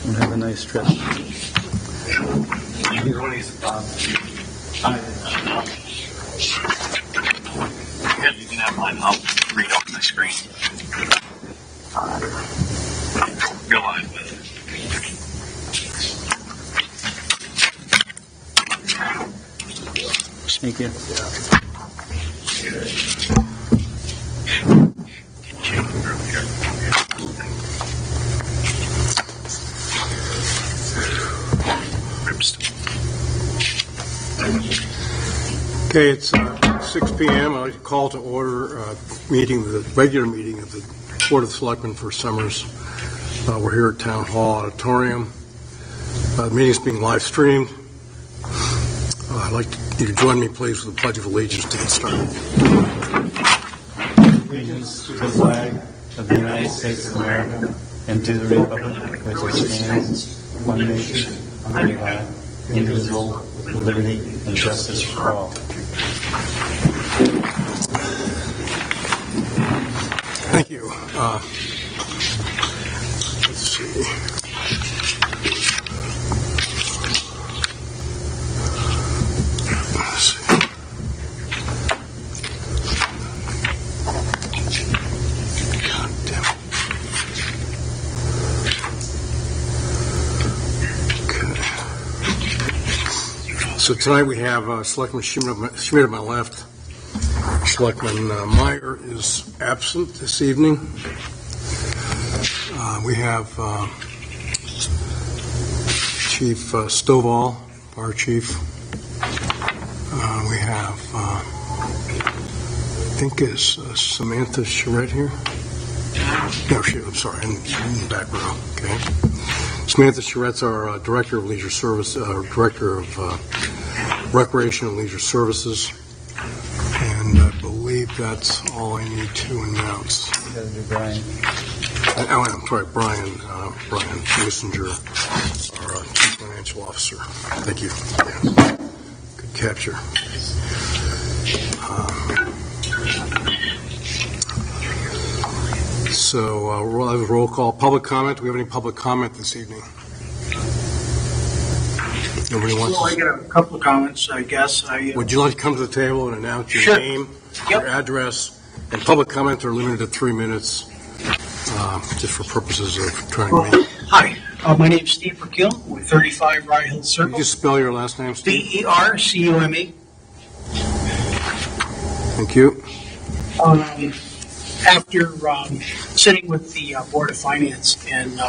and have a nice trip. Yeah, you can have mine. I'll read off my screen. Go live with it. Thank you. Okay, it's 6 p.m. I'd like to call to order the regular meeting of the Board of Selectmen for Summers. We're here at Town Hall Auditorium. The meeting is being live streamed. I'd like you to join me, please, with the Pledge of Allegiance to get started. Allegiance to the flag of the United States of America and to the republic which stands one nation under God, indivisible, with liberty and justice for all. Thank you. Let's see. God damn it. Okay. So tonight we have Selectman Schmidt at my left. Selectman Meyer is absent this evening. We have Chief Stovall, Fire Chief. We have, I think is Samantha Charette here? No, I'm sorry, in the back row. Okay. Samantha Charette's our Director of Leisure Service, Director of Recreation and Leisure Services. And I believe that's all I need to announce. You gotta do Brian. I'm sorry, Brian Messenger, our Chief Financial Officer. Thank you. Yeah. Good capture. So we'll have a roll call. Public comment. Do we have any public comment this evening? Nobody wants Well, I to. got a couple of comments, I guess. Would you like to come to the table and announce your Sure. name, Yep. your address, and public comments are limited to 3 minutes, just for purposes of trying to meet. Hi, my name's Steve Perkill. We're 35 Rye Hill Can Circle. you just spell your last name, Steve? Bercume. Thank you. After sitting with the Board of Finance and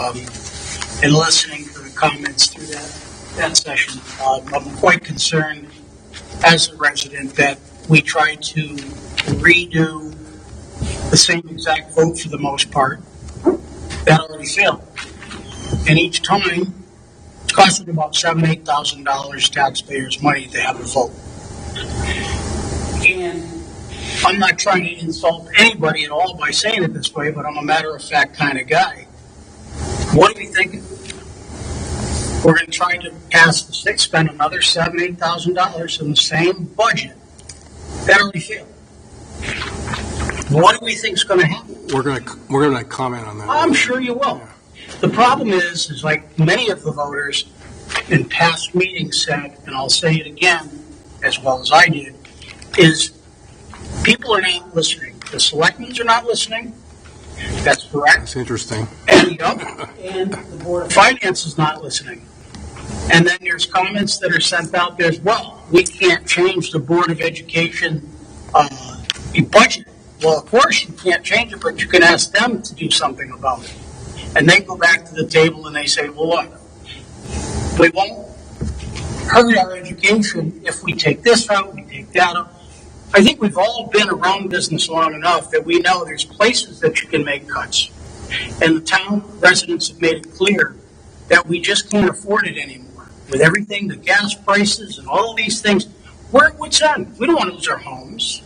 listening to the comments through that session, I'm quite concerned as a resident that we try to redo the same exact vote for the most part. That already failed. And each time, it costed about $7,000 to $8,000 taxpayers' money to have a vote. And I'm not trying to insult anybody at all by saying it this way, but I'm a matter-of-fact kind of guy. What are we thinking? We're going to try to spend another $7,000, $8,000 in the same budget. That already failed. What do we think is going to happen? We're gonna comment on that. I'm sure you will. The problem is like many of the voters in past meetings said, and I'll say it again as well as I did, is people are not listening. The selectmen are not listening. That's correct. That's interesting. And the Board of Finance is not listening. And then there's comments that are sent out there as well. We can't change the Board of Education budget. Well, of course you can't change it, but you can ask them to do something about it. And they go back to the table and they say, well, look, we won't hurt our education if we take this out, we take that out. I think we've all been around business long enough that we know there's places that you can make cuts. And the town residents have made it clear that we just can't afford it anymore. With everything, the gas prices and all of these things, we're at wit's end. We don't want to lose our homes.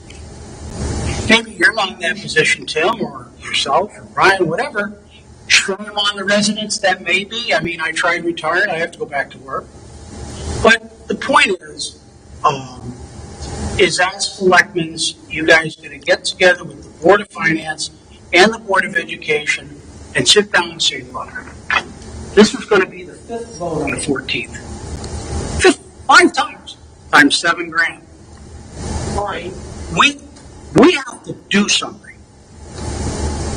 Maybe you're not in that position, Tim, or yourself, or Brian, whatever. Shame on the residents that may be. I mean, I tried retired. I have to go back to work. But the point is as selectmen, you guys going to get together with the Board of Finance and the Board of Education and sit down and say, look, This was going to be the 5th vote on the 14th. Just 5 times 7 grand. All right, we have to do something.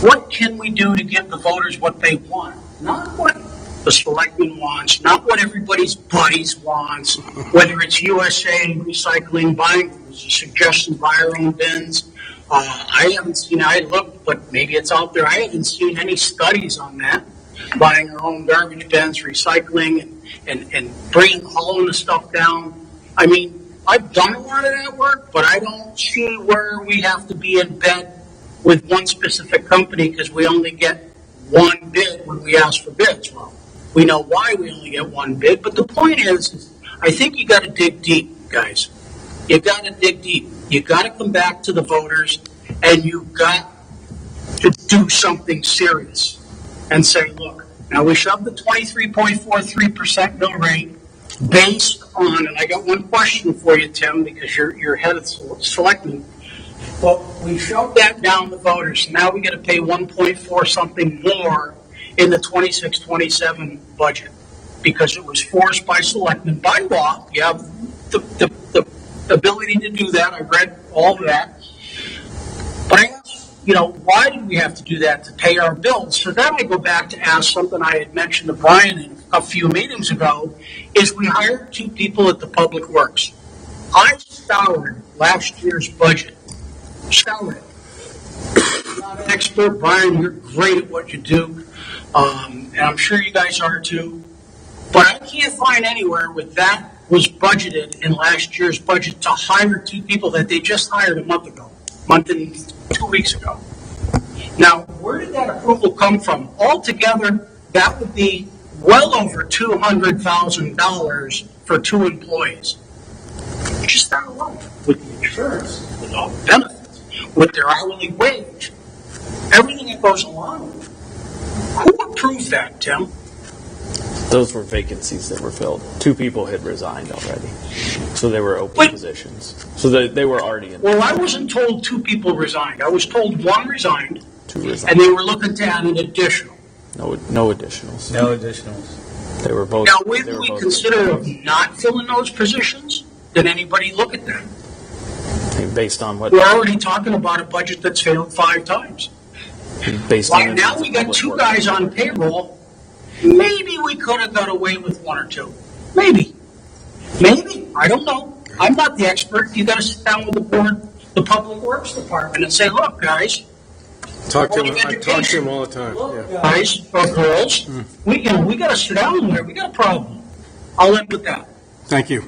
What can we do to give the voters what they want? Not what the selectmen wants, not what everybody's buddies wants, whether it's USA Recycling buying, there's a suggestion buy our own bins. I haven't seen, I looked, but maybe it's out there. I haven't seen any studies on that. Buying our own garbage bins, recycling, and hauling the stuff down. I mean, I've done a lot of that work, but I don't see where we have to be in bed with one specific company because we only get one bid when we ask for bids. Well, we know why we only get one bid, but the point is I think you got to dig deep, guys. You got to dig deep. You got to come back to the voters, and you got to do something serious and say, look, now we shoved the 23.43% mill rate based on, and I got one question for you, Tim, because you're head of Selectmen. But we shoved that down the voters. Now we got to pay 1.4 something more in the 26-27 budget because it was forced by Selectmen by law. You have the ability to do that. I read all of that. But I asked, why did we have to do that to pay our bills? So then I go back to ask something I had mentioned to Brian a few meetings ago, is we hired 2 people at the Public Works. I scoured last year's budget. Scoured it. I'm not an expert, Brian, you're great at what you do. And I'm sure you guys are too. But I can't find anywhere where that was budgeted in last year's budget to hire 2 people that they just hired a month and 2 weeks ago. Now, where did that approval come from? Altogether, that would be well over $200,000 for 2 employees. Just that alone, with the insurance, with all the benefits, with their hourly wage, everything that goes along with it. Who approved that, Tim? Those were vacancies that were filled. 2 people had resigned already. So they were open positions. So they were already in. Well, I wasn't told 2 people resigned. I was told 1 resigned. 2 resigned. And they were looking to add an additional. No additionals. No additionals. They were both. Now, when we consider not filling those positions, did anybody look at that? Based on what? We're already talking about a budget that's failed 5 times. Based Right on now, we got 2 guys on payroll. Maybe we could have got away with 1 or 2. Maybe. I don't know. I'm not the expert. You got to sit down with the board, the Public Works Department, and say, look, guys. I talk to him all the time. Look, guys or girls, we got to sit down there. We got a problem. I'll end with that. Thank you.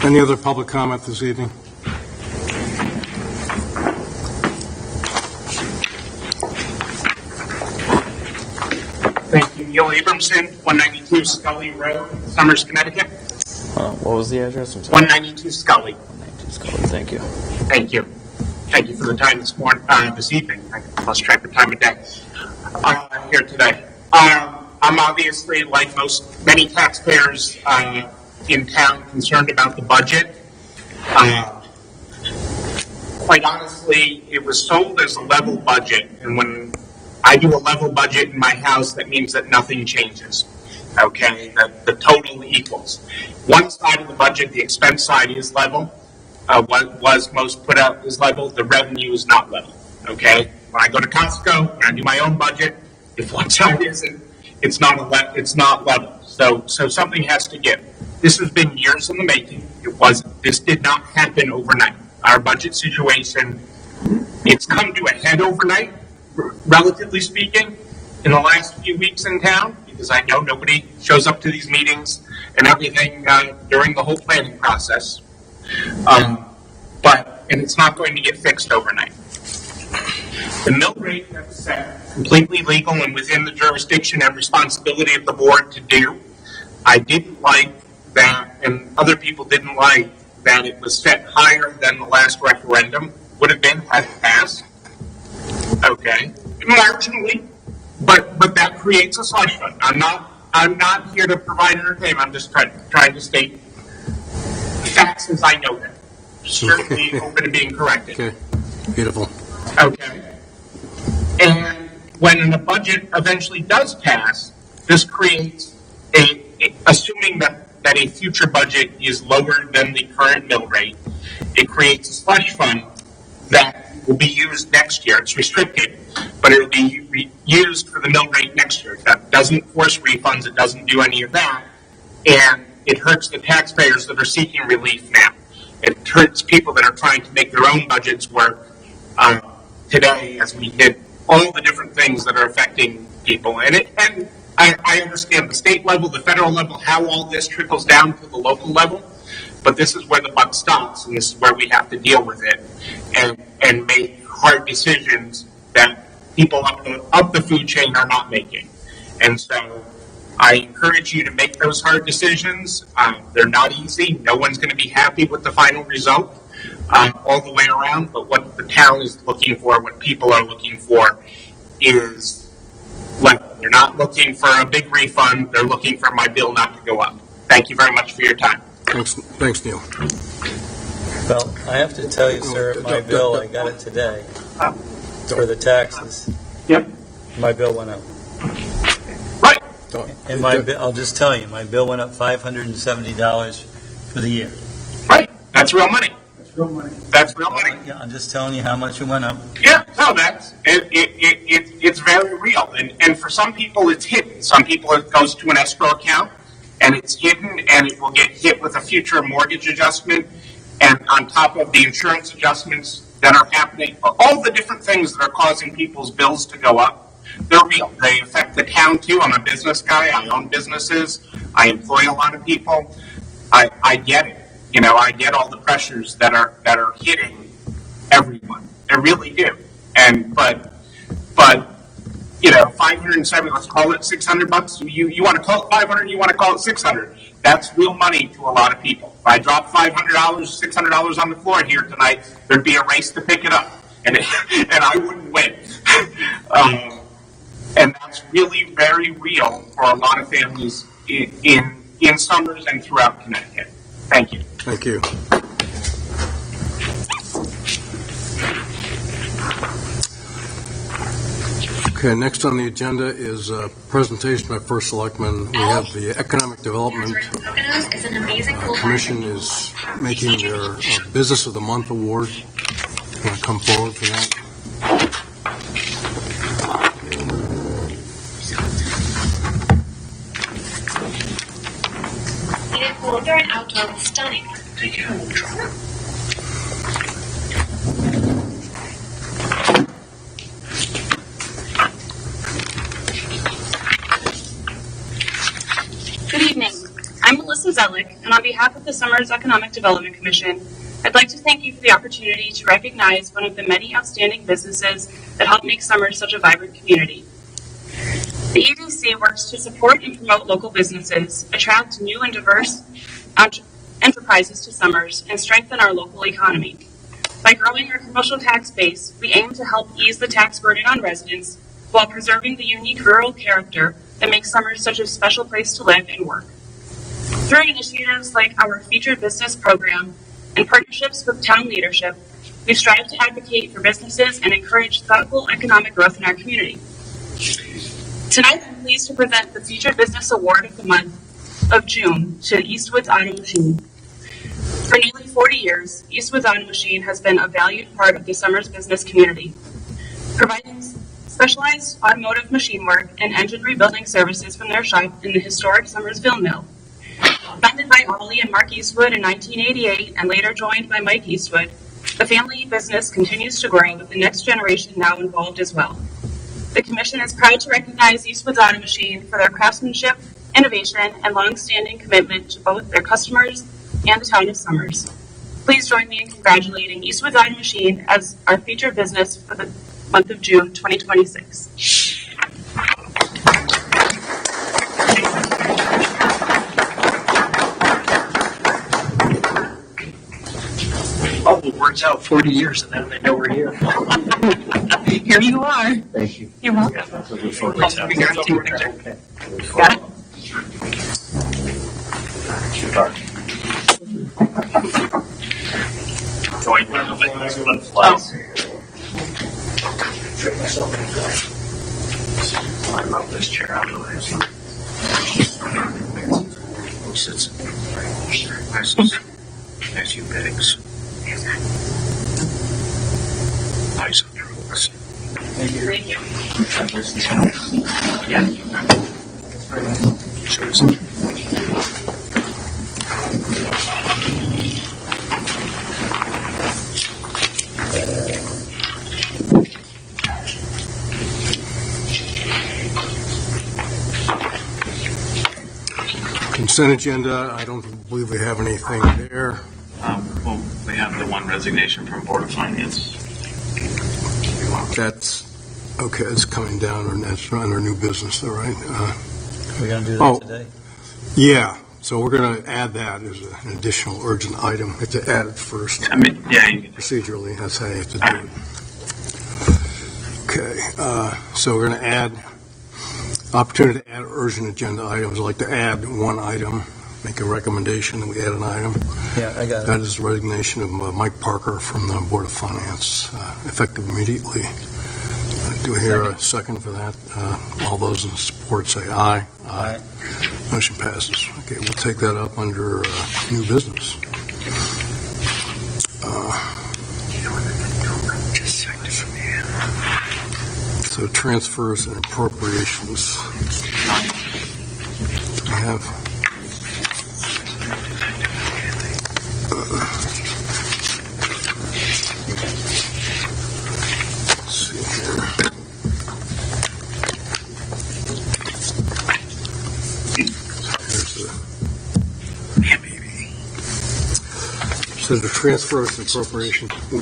Any other public comment this evening? Thank you. Neil Abramson, 192 Scully Road, Somers, Connecticut. What was the address? I'm sorry. 192 Scully. 192 Scully. Thank you. Thank you. Thank you for the time this evening. I lost track of time of day here today. I'm obviously, like many taxpayers in town, concerned about the budget. Quite honestly, it was sold as a level budget, and when I do a level budget in my house, that means that nothing changes. Okay, that the total equals. One side of the budget, the expense side, is level. What was most put out is level. The revenue is not level. Okay, when I go to Costco, when I do my own budget, if one side isn't, it's not level. So something has to give. This has been years in the making. This did not happen overnight. Our budget situation, it's come to a head overnight, relatively speaking, in the last few weeks in town, because I know nobody shows up to these meetings and everything during the whole planning process. And it's not going to get fixed overnight. The mill rate that's set, completely legal and within the jurisdiction and responsibility of the board to do. I didn't like that, and other people didn't like that it was set higher than the last referendum would have been had it passed. Okay, marginally, but that creates a slush fund. I'm not here to provide entertainment. I'm just trying to state facts as I know them. Certainly open to being corrected. Okay, beautiful. Okay. And when the budget eventually does pass, this creates assuming that a future budget is lower than the current mill rate, it creates a slush fund that will be used next year. It's restricted, but it will be used for the mill rate next year. That doesn't force refunds. It doesn't do any of that. And it hurts the taxpayers that are seeking relief now. It hurts people that are trying to make their own budgets work today as we hit all the different things that are affecting people. And I understand the state level, the federal level, how all this trickles down to the local level, but this is where the buck stops, and this is where we have to deal with it and make hard decisions that people up the food chain are not making. And so I encourage you to make those hard decisions. They're not easy. No one's going to be happy with the final result all the way around, but what the town is looking for, what people are looking for is level. They're not looking for a big refund. They're looking for my bill not to go up. Thank you very much for your time. Thanks, Neil. Well, I have to tell you, sir, my bill, I got it today for the taxes. Yep. My bill went up. Right. And I'll just tell you, my bill went up $570 for the year. Right. That's real money. That's real money. Yeah, I'm just telling you how much it went up. Yeah, no, it's very real. And for some people, it's hidden. Some people, it goes to an escrow account, and it's hidden, and it will get hit with a future mortgage adjustment, and on top of the insurance adjustments that are happening, all the different things that are causing people's bills to go up, they're real. They affect the town, too. I'm a business guy. I own businesses. I employ a lot of people. I get it. You know, I get all the pressures that are hitting everyone. I really do. But you know, 570. Let's call it $600. You want to call it 500? You want to call it 600? That's real money to a lot of people. If I drop $500, $600 on the floor here tonight, there'd be a race to pick it up, and I wouldn't win. And that's really very real for a lot of families in Summers and throughout Connecticut. Thank you. Thank you. Okay, next on the agenda is a presentation by First Selectmen. We have the Economic Development Commission is making their Business of the Month award. Want to come forward for that? Indoor and outdoor was stunning. Good evening. I'm Melissa Zellick, and on behalf of the Summers Economic Development Commission, I'd like to thank you for the opportunity to recognize one of the many outstanding businesses that help make Summers such a vibrant community. The EDC works to support and promote local businesses, attract new and diverse enterprises to Summers, and strengthen our local economy. By growing our commercial tax base, we aim to help ease the tax burden on residents while preserving the unique rural character that makes Summers such a special place to live and work. Through initiatives like our Featured Business Program and partnerships with town leadership, we strive to advocate for businesses and encourage thoughtful economic growth in our community. Tonight, I'm pleased to present the Featured Business Award of the month of June to Eastwood's Auto Machine. For nearly 40 years, Eastwood's Auto Machine has been a valued part of the Summers business community, providing specialized automotive machine work and engine rebuilding services from their shop in the historic Summersville Mill. Founded by Ollie and Mark Eastwood in 1988 and later joined by Mike Eastwood, the family business continues to grow with the next generation now involved as well. The Commission is proud to recognize Eastwood's Auto Machine for their craftsmanship, innovation, and long-standing commitment to both their customers and the town of Summers. Please join me in congratulating Eastwood's Auto Machine as our featured business for the month of June 2026. Oh, it works out 40 years and then they know we're here. Here you are. Thank you. You're welcome. Okay. Got it? I love this chair out of the way. Who sits? There's you pigs. Nice on your horse. Thank you. Yeah. Sure. Consent agenda, I don't believe we have anything there. Well, we have the one resignation from Board of Finance. That's, okay, it's coming down, and that's under new business, all right? We're going to do that Oh. today? Yeah, so we're going to add that as an additional urgent item. We have to add it first. I mean, yeah, you can Procedurally, that's how you have to do it. Okay, so we're going to add, opportunity to add urgent agenda items. I'd like to add one item, make a recommendation that we add an item. Yeah, I got it. That is the resignation of Mike Parker from the Board of Finance, effective immediately. Do I hear a second for that? All those in support say aye. Aye. Motion passes. Okay, we'll take that up under new business. So transfers and appropriations. Do we have? Let's see here. Here's the. So the transfers and appropriations. Do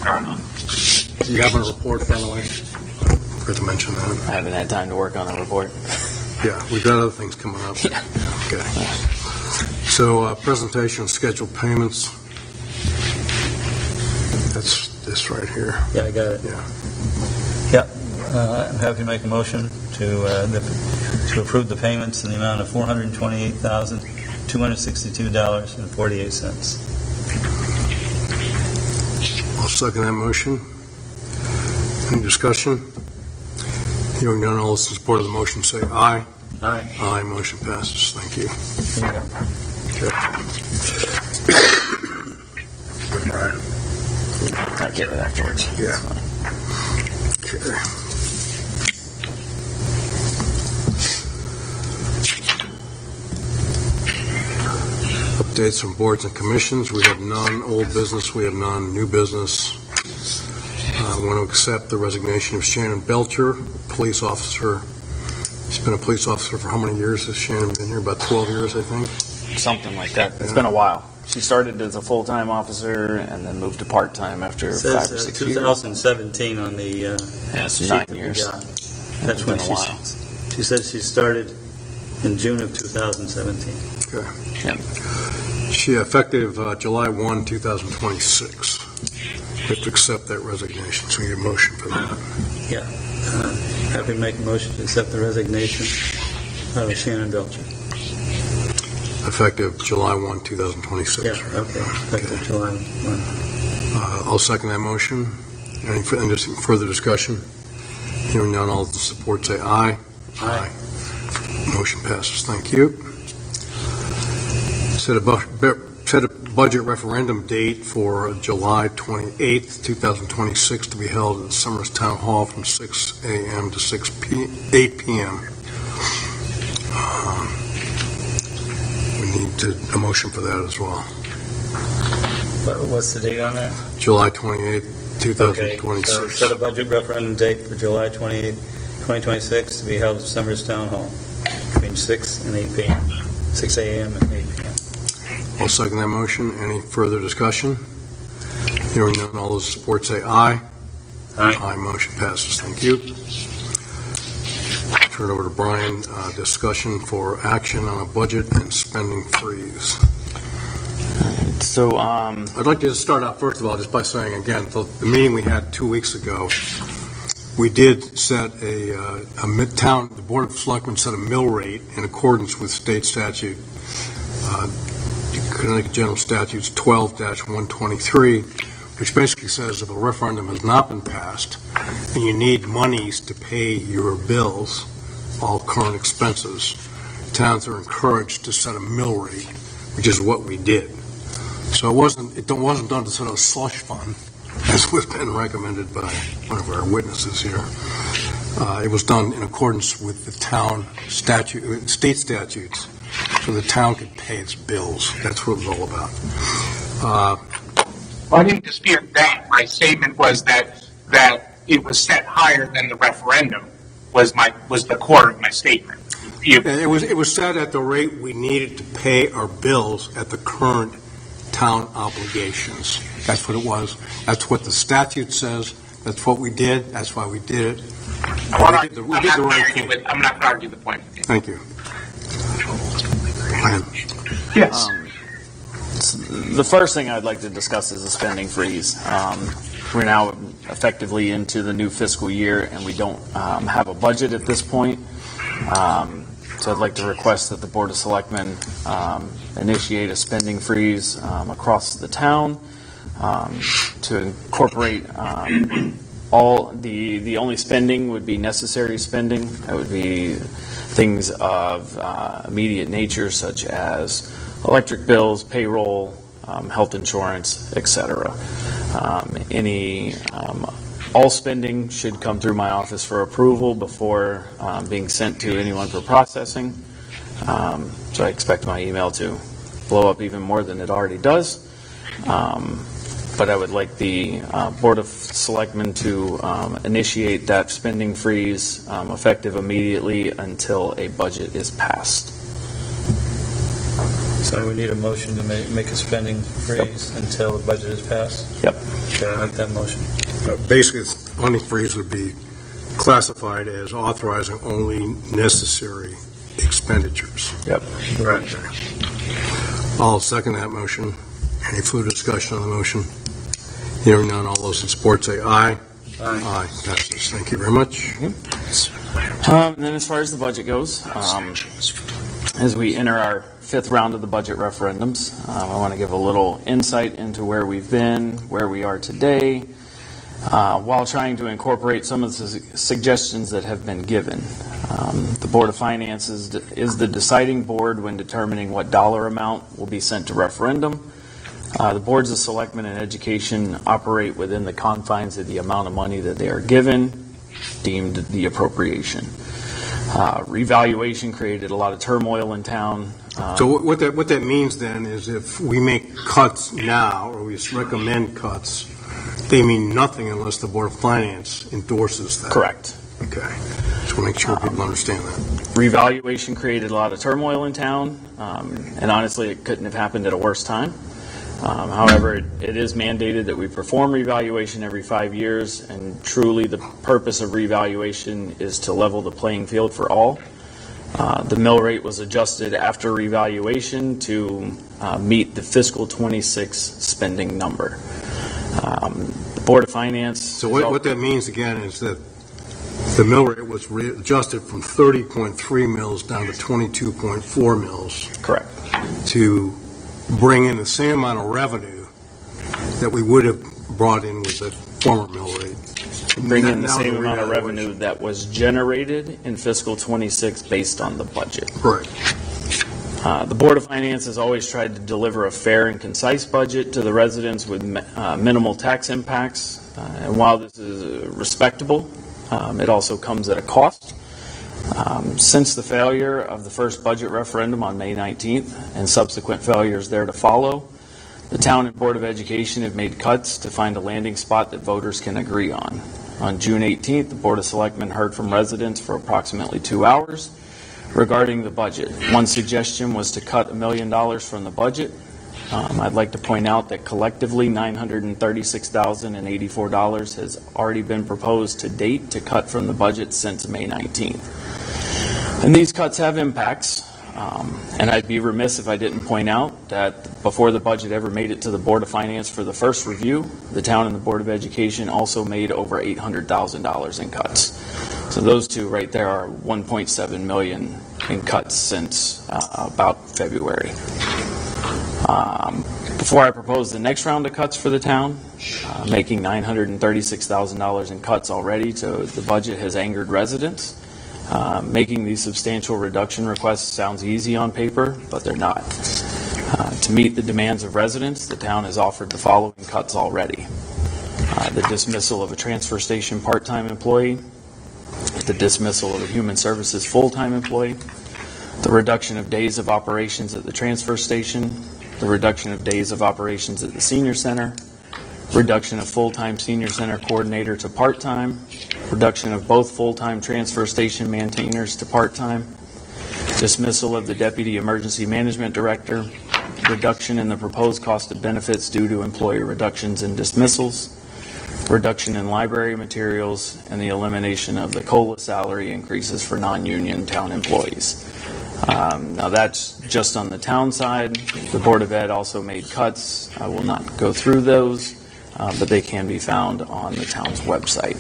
you have a report, by the way? Forgot to mention that. I haven't had time to work on a report. Yeah, we've got other things coming up. Yeah. Okay. So, presentation of scheduled payments. That's this right here. Yeah, I got it. Yeah. Yeah, I'm happy to make a motion to approve the payments in the amount of $428,262.48. I'll second that motion. Any discussion? Hearing none, all those in support of the motion say aye. Aye. Aye, motion passes. Thank you. Here you go. I'll get it afterwards. Yeah. Okay. Updates from boards and commissions. We have none. Old business, we have none. New business. I want to accept the resignation of Shannon Belcher, police officer. She's been a police officer for how many years has Shannon been here? About 12 years, I think. Something like that. It's been a while. She started as a full-time officer and then moved to part-time after It 5 says or 6 years. 2017 on the Yeah, it's sheet 9 that we years. got. It's That's been when a while. she said she started in June of 2017. Okay. Yeah. She effective July 1, 2026. We have to accept that resignation, so we need a motion for that. Yeah. Happy to make a motion to accept the resignation of Shannon Belcher. Effective July 1, 2026. Yeah, okay. Effective July 1. I'll second that motion. Any further discussion? Hearing none, all in support say aye. Aye. Motion passes. Thank you. Set a budget referendum date for July 28th, 2026 to be held at Summers Town Hall from 6 a.m. to 8 p.m. We need a motion for that as well. What's the date on that? July 28th, Okay, 2026. so set a budget referendum date for July 28, 2026 to be held at Summers Town Hall between 6 and 8 p.m. 6 a.m. and 8 p.m. I'll second that motion. Any further discussion? Hearing none, all those in support say aye. Aye. Aye, motion passes. Thank you. Turn it over to Brian. Discussion for action on a budget and spending freeze. So, I'd like to just start out, first of all, just by saying again, the meeting we had 2 weeks ago, we did set a midtown, the Board of Selectmen set a mill rate in accordance with state statute, Connecticut General Statutes 12-123, which basically says if a referendum has not been passed and you need monies to pay your bills, all current expenses, towns are encouraged to set a mill rate, which is what we did. So it wasn't done to set a slush fund, as was been recommended by one of our witnesses here. It was done in accordance with the town statute, state statutes, so the town could pay its bills. That's what it was all about. I didn't dispute that. My statement was that it was set higher than the referendum was the core of my statement. It was set at the rate we needed to pay our bills at the current town obligations. That's what it was. That's what the statute says. That's what we did. That's why we did it. We did the right thing. I'm not going to argue the point with you. Thank you. Yes. The first thing I'd like to discuss is the spending freeze. We're now effectively into the new fiscal year, and we don't have a budget at this point. So I'd like to request that the Board of Selectmen initiate a spending freeze across the town to incorporate all the only spending would be necessary spending. That would be things of immediate nature, such as electric bills, payroll, health insurance, etc. All spending should come through my office for approval before being sent to anyone for processing. So I expect my email to blow up even more than it already does. But I would like the Board of Selectmen to initiate that spending freeze effective immediately until a budget is passed. So we need a motion to make a spending freeze until the budget is passed? Yep. Okay, I like that motion. Basically, the funding freeze would be classified as authorizing only necessary expenditures. Yep. Right. I'll second that motion. Any further discussion on the motion? Hearing none, all those in support say aye. Aye. Passes. Thank you very much. And then as far as the budget goes, as we enter our fifth round of the budget referendums, I want to give a little insight into where we've been, where we are today, while trying to incorporate some of the suggestions that have been given. The Board of Finance is the deciding board when determining what dollar amount will be sent to referendum. The boards of selectmen and education operate within the confines of the amount of money that they are given, deemed the appropriation. Revaluation created a lot of turmoil in town. So what that means then is if we make cuts now, or we recommend cuts, they mean nothing unless the Board of Finance endorses that. Correct. Okay. Just want to make sure people understand that. Revaluation created a lot of turmoil in town, and honestly, it couldn't have happened at a worse time. However, it is mandated that we perform revaluation every 5 years, and truly the purpose of revaluation is to level the playing field for all. The mill rate was adjusted after revaluation to meet the fiscal 26 spending number. The Board of Finance... So what that means again is that the mill rate was adjusted from 30.3 mils down to 22.4 mils. Correct. To bring in the same amount of revenue that we would have brought in with the former mill rate. Bring in the same amount of revenue that was generated in fiscal 26 based on the budget. Correct. The Board of Finance has always tried to deliver a fair and concise budget to the residents with minimal tax impacts. And while this is respectable, it also comes at a cost. Since the failure of the first budget referendum on May 19th and subsequent failures there to follow, the Town and Board of Education have made cuts to find a landing spot that voters can agree on. On June 18th, the Board of Selectmen heard from residents for approximately 2 hours regarding the budget. One suggestion was to cut $1 million from the budget. I'd like to point out that collectively $936,084 has already been proposed to date to cut from the budget since May 19th. And these cuts have impacts, and I'd be remiss if I didn't point out that before the budget ever made it to the Board of Finance for the first review, the town and the Board of Education also made over $800,000 in cuts. So those two right there are $1.7 million in cuts since about February. Before I propose the next round of cuts for the town, making $936,000 in cuts already to the budget has angered residents. Making these substantial reduction requests sounds easy on paper, but they're not. To meet the demands of residents, the town has offered the following cuts already. The dismissal of a transfer station part-time employee, the dismissal of a human services full-time employee, the reduction of days of operations at the transfer station, the reduction of days of operations at the senior center, reduction of full-time senior center coordinator to part-time, reduction of both full-time transfer station maintainers to part-time, dismissal of the deputy emergency management director, reduction in the proposed cost of benefits due to employee reductions and dismissals, reduction in library materials, and the elimination of the COLA salary increases for non-union town employees. Now that's just on the town side. The Board of Ed also made cuts. I will not go through those, but they can be found on the town's website.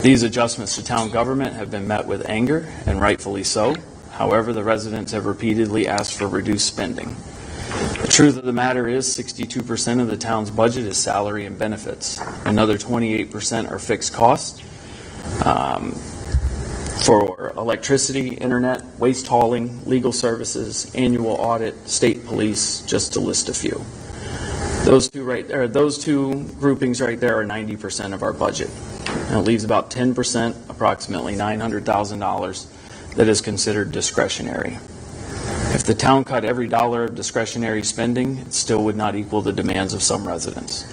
These adjustments to town government have been met with anger, and rightfully so. However, the residents have repeatedly asked for reduced spending. The truth of the matter is 62% of the town's budget is salary and benefits. Another 28% are fixed costs for electricity, internet, waste hauling, legal services, annual audit, state police, just to list a few. Those two groupings right there are 90% of our budget. And it leaves about 10%, approximately $900,000, that is considered discretionary. If the town cut every dollar of discretionary spending, it still would not equal the demands of some residents.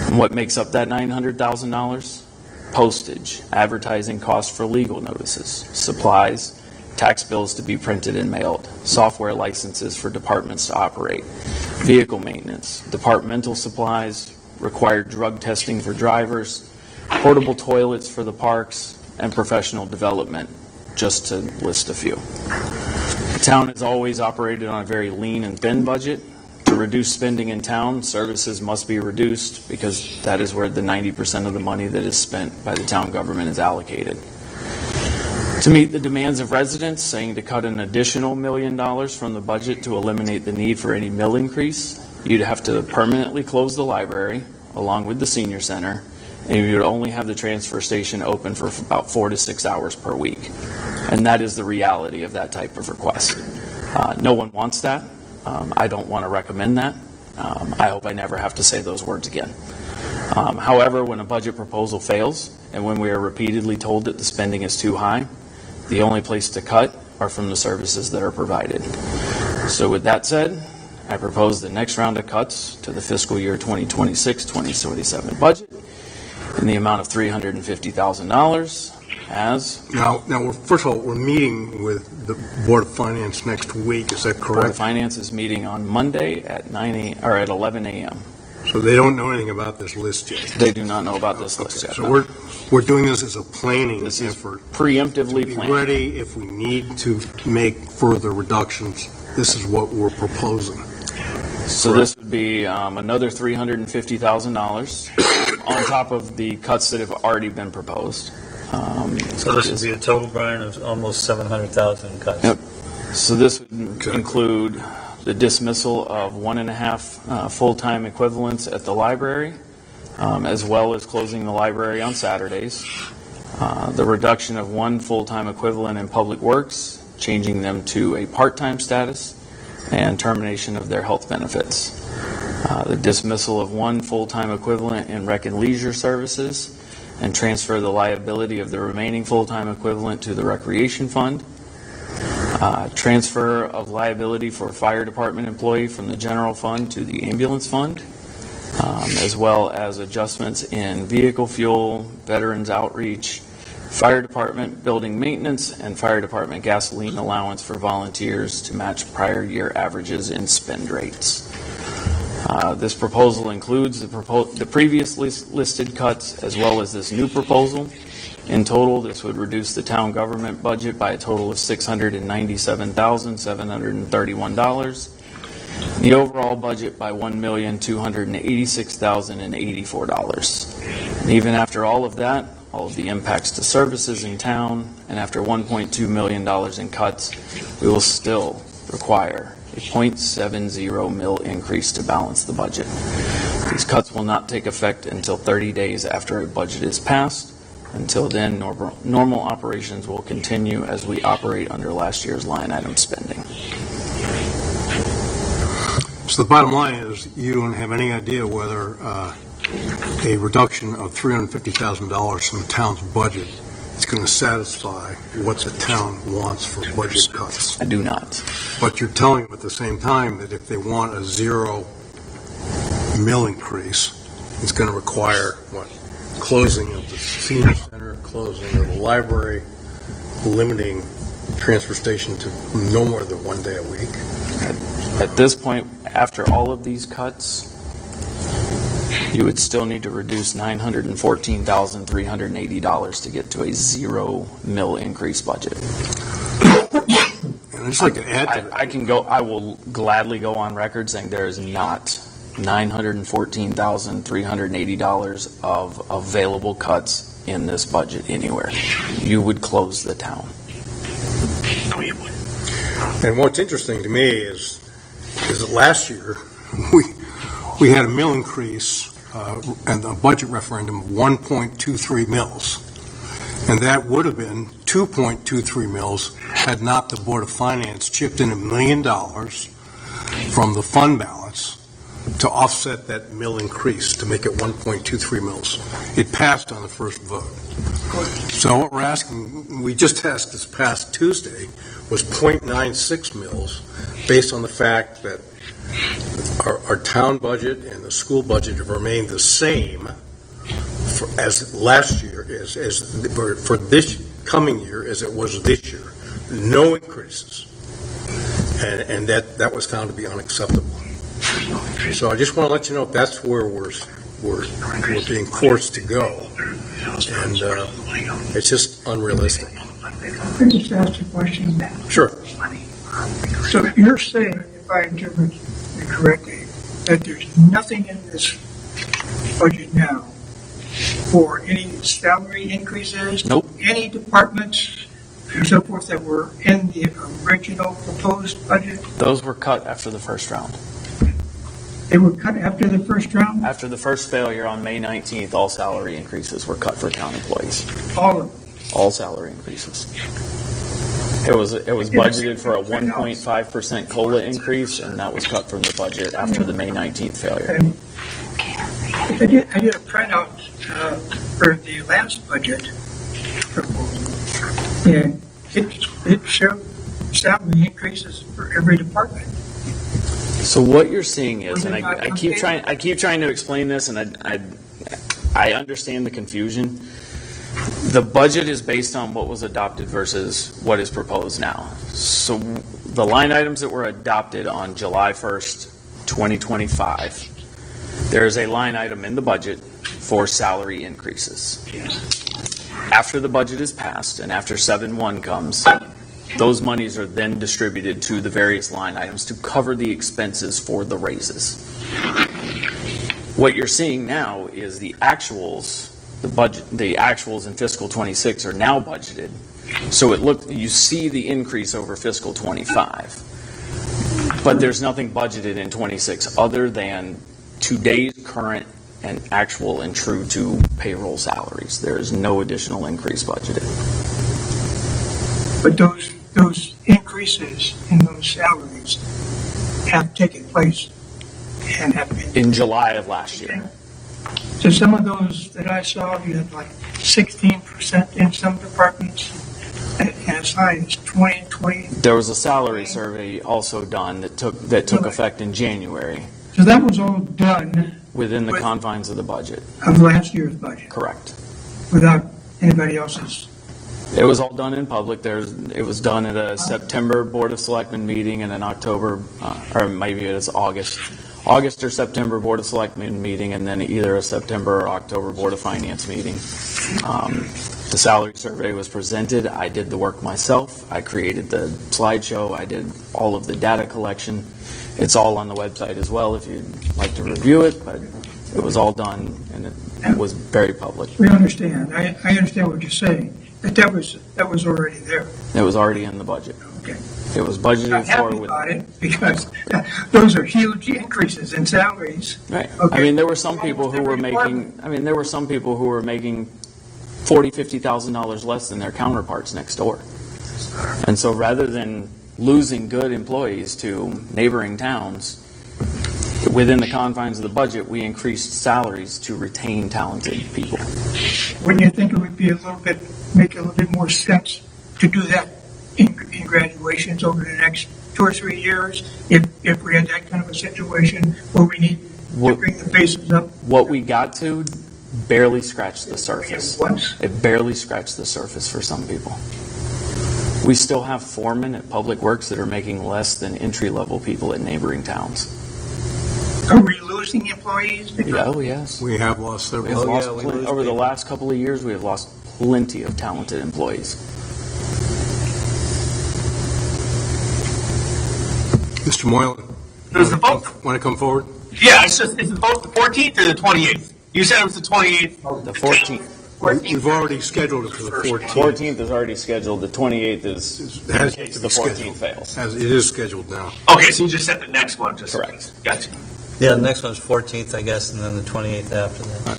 And what makes up that $900,000? Postage, advertising costs for legal notices, supplies, tax bills to be printed and mailed, software licenses for departments to operate, vehicle maintenance, departmental supplies, required drug testing for drivers, portable toilets for the parks, and professional development, just to list a few. The town has always operated on a very lean and thin budget. To reduce spending in town, services must be reduced because that is where the 90% of the money that is spent by the town government is allocated. To meet the demands of residents, saying to cut an additional $1 million from the budget to eliminate the need for any mill increase, you'd have to permanently close the library along with the senior center, and you would only have the transfer station open for about 4 to 6 hours per week. And that is the reality of that type of request. No one wants that. I don't want to recommend that. I hope I never have to say those words again. However, when a budget proposal fails, and when we are repeatedly told that the spending is too high, the only place to cut are from the services that are provided. So with that said, I propose the next round of cuts to the fiscal year 2026-2027 budget in the amount of $350,000 as... Now, first of all, we're meeting with the Board of Finance next week, is that correct? Board of Finance is meeting on Monday at 11 a.m. So they don't know anything about this list yet? They do not know about this list yet. So no. we're doing this as a planning This is effort. preemptively To be planned. ready if we need to make further reductions. This is what we're proposing. So this would be another $350,000 on top of the cuts that have already been proposed. So this would be a total, Brian, of almost 700,000 in cuts. Yep. So this would include the dismissal of 1.5 full-time equivalents at the library, as well as closing the library on Saturdays. The reduction of 1 full-time equivalent in public works, changing them to a part-time status, and termination of their health benefits. The dismissal of 1 full-time equivalent in rec and leisure services, and transfer the liability of the remaining full-time equivalent to the recreation fund. Transfer of liability for fire department employee from the general fund to the ambulance fund, as well as adjustments in vehicle fuel, veterans outreach, fire department building maintenance, and fire department gasoline allowance for volunteers to match prior year averages in spend rates. This proposal includes the previously listed cuts as well as this new proposal. In total, this would reduce the town government budget by a total of $697,731. The overall budget by $1,286,084. And even after all of that, all of the impacts to services in town, and after $1.2 million in cuts, we will still require a 0.70 mil increase to balance the budget. These cuts will not take effect until 30 days after a budget is passed, Until then, normal operations will continue as we operate under last year's line item spending. So the bottom line is, you don't have any idea whether a reduction of $350,000 from the town's budget is going to satisfy what the town wants for budget cuts. I do not. But you're telling them at the same time that if they want a 0 mill increase, it's going to require, closing of the senior center, closing of the library, limiting transfer station to no more than 1 day a week. At this point, after all of these cuts, you would still need to reduce $914,380 to get to a 0 mill increase budget. And I'd just like to add to that. I will gladly go on record saying there is not $914,380 of available cuts in this budget anywhere. You would close the town. No, you wouldn't. And what's interesting to me is that last year, we had a mill increase and a budget referendum of 1.23 mills. And that would have been 2.23 mills had not the Board of Finance chipped in $1 million from the fund balance to offset that mill increase, to make it 1.23 mills. It passed on the first vote. So what we're asking, we just asked this past Tuesday, was 0.96 mills, based on the fact that our town budget and the school budget have remained the same as last year, for this coming year as it was this year. No increases. And that was found to be unacceptable. So I just want to let you know that's where we're being forced to go. And it's just unrealistic. Let me just ask you a question. Sure. So you're saying, if I interpret you correctly, that there's nothing in this budget now for any salary increases? Nope. Any departments and so forth that were in the original proposed budget? Those were cut after the first round. They were cut after the first round? After the first failure on May 19th, all salary increases were cut for town employees. All of them? All salary increases. It was budgeted for a 1.5% COLA increase, and that was cut from the budget after the May 19th failure. I did a printout for the last budget proposal, and it showed salary increases for every department. So what you're seeing is, and I keep trying to explain this, and I understand the confusion. The budget is based on what was adopted versus what is proposed now. So the line items that were adopted on July 1st, 2025, there is a line item in the budget for salary increases. After the budget is passed and after 7/1 comes, those monies are then distributed to the various line items to cover the expenses for the raises. What you're seeing now is the actuals. The actuals in fiscal 26 are now budgeted. So you see the increase over fiscal 25. But there's nothing budgeted in 26 other than today's current and actual and true to payroll salaries. There is no additional increase budgeted. But those increases in those salaries have taken place and have been In July of last year. So some of those that I saw, you had like 16% in some departments, and as high as 20. There was a salary survey also done that took effect in January. So that was all done Within the confines of the budget. Of last year's budget, Correct. without anybody else's. It was all done in public. It was done at a September Board of Selectmen meeting and an October, or maybe it is August or September Board of Selectmen meeting, and then either a September or October Board of Finance meeting. The salary survey was presented. I did the work myself. I created the slideshow. I did all of the data collection. It's all on the website as well if you'd like to review it, but it was all done and it was very public. We understand. I understand what you're saying, but that was already there. It was already in the budget. Okay. It was budgeted I'm happy for with. about it because those are huge increases in salaries. Right. Okay. I mean, there were some people who were making $40,000-$50,000 less than their counterparts next door. And so rather than losing good employees to neighboring towns, within the confines of the budget, we increased salaries to retain talented people. Wouldn't you think it would be make a little bit more sense to do that in graduations over the next 2 or 3 years, if we had that kind of a situation where we need to bring the bases up? What we got to barely scratched the surface. Once? It barely scratched the surface for some people. We still have foremen at Public Works that are making less than entry-level people at neighboring towns. Are we losing employees? Oh, yes. We have lost We several. have lost over the last couple of years, we have lost plenty of talented employees. Mr. Moylan, Does the vote? want to come forward? Yeah, is the vote the 14th or the 28th? You said it was the 28th. The 14th. We've already scheduled it for the 14th. 14th is already scheduled, the 28th is, Has- in case the 14th fails. It is scheduled now. Okay, so you just said the next one. Correct. Gotcha. Yeah, the next one's 14th, I guess, and then the 28th after that.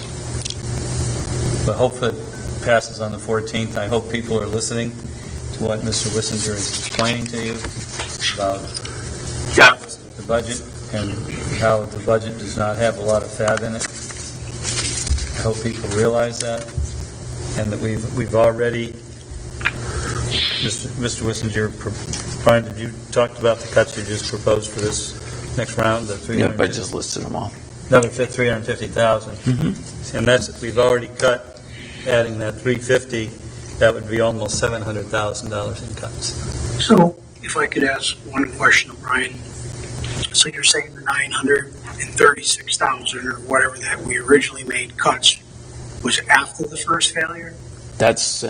But hopefully it passes on the 14th. I hope people are listening to what Mr. Wissinger is explaining to you about Yeah. the budget and how the budget does not have a lot of fat in it. I hope people realize that, and that we've already, Mr. Wissinger, Brian, did you talk about the cuts you just proposed for this next round, the 300? Yep, I just listed them all. Another 350,000. And that's, we've already cut, adding that 350, that would be almost $700,000 in cuts. So, if I could ask one question of Brian. So you're saying the 936,000 or whatever that we originally made cuts was after the first failure? That is So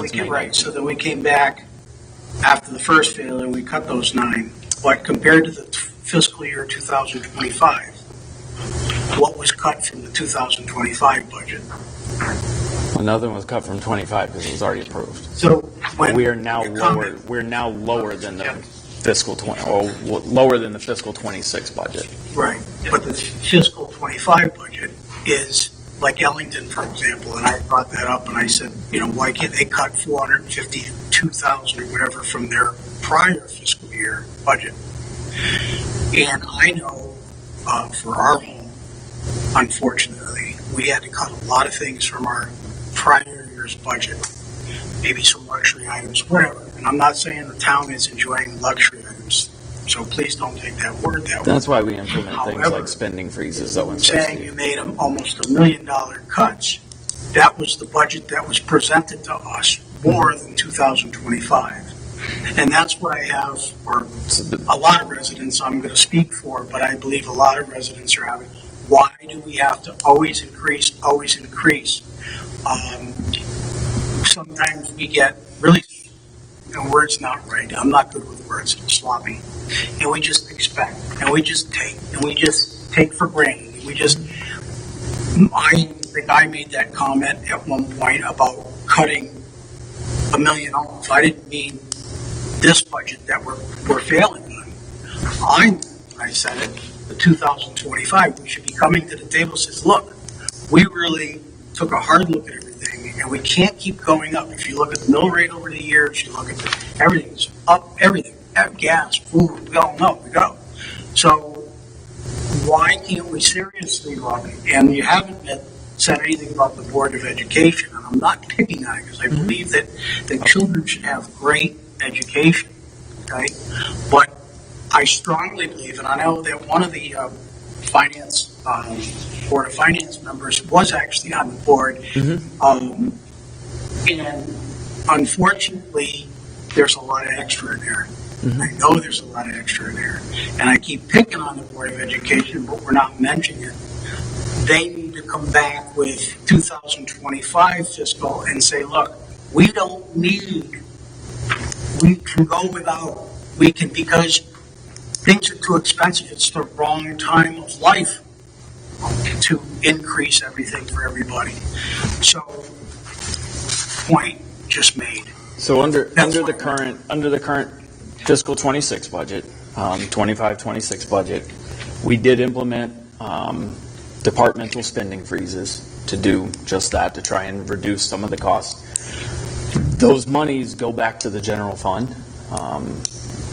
we since came, May right, 19th. so then we came back after the first failure, we cut those 9. But compared to the fiscal year 2025, what was cut from the 2025 budget? Another one was cut from 25 because it was already approved. So when We are now your lower. comment- We're now lower than the Yeah. fiscal 20, or lower than the fiscal 26 budget. Right, but the fiscal 25 budget is like Ellington, for example, and I brought that up and I said, why can't they cut 452,000 or whatever from their prior fiscal year budget? And I know for our home, unfortunately, we had to cut a lot of things from our prior year's budget, maybe some luxury items, whatever. And I'm not saying the town is enjoying luxury items, so please don't take that word that way. That's why we implement things However, like spending freezes, though, and Saying you made almost $1 million cuts, that was the budget that was presented to us, more than 2025. And that's what I have for a lot of residents I'm going to speak for, but I believe a lot of residents are having, why do we have to always increase, always increase? Sometimes we get really, words not right. I'm not good with words, I'm sloppy. And we just expect, and we just take, and we just take for granted. I think I made that comment at one point about cutting $1 million off. I didn't mean this budget that we're failing on. I said it, the 2025, we should be coming to the table and says, look, we really took a hard look at everything, and we can't keep going up. If you look at the mill rate over the years, you look at everything's up, everything, gas, food, we all know, we go. So why can't we seriously look, and you haven't said anything about the Board of Education, and I'm not picking on it because I believe that children should have great education, okay? But I strongly believe, and I know that one of the Board of Finance members was actually on the board, and unfortunately, there's a lot of extra in there. I know there's a lot of extra in there, and I keep picking on the Board of Education, but we're not mentioning it. They need to come back with 2025 fiscal and say, look, we don't need, we can go without, we can, because things are too expensive. It's the wrong time of life to increase everything for everybody. So, point just made. So under the current fiscal 26 budget, 25-26 budget, we did implement departmental spending freezes to do just that, to try and reduce some of the costs. Those monies go back to the general fund.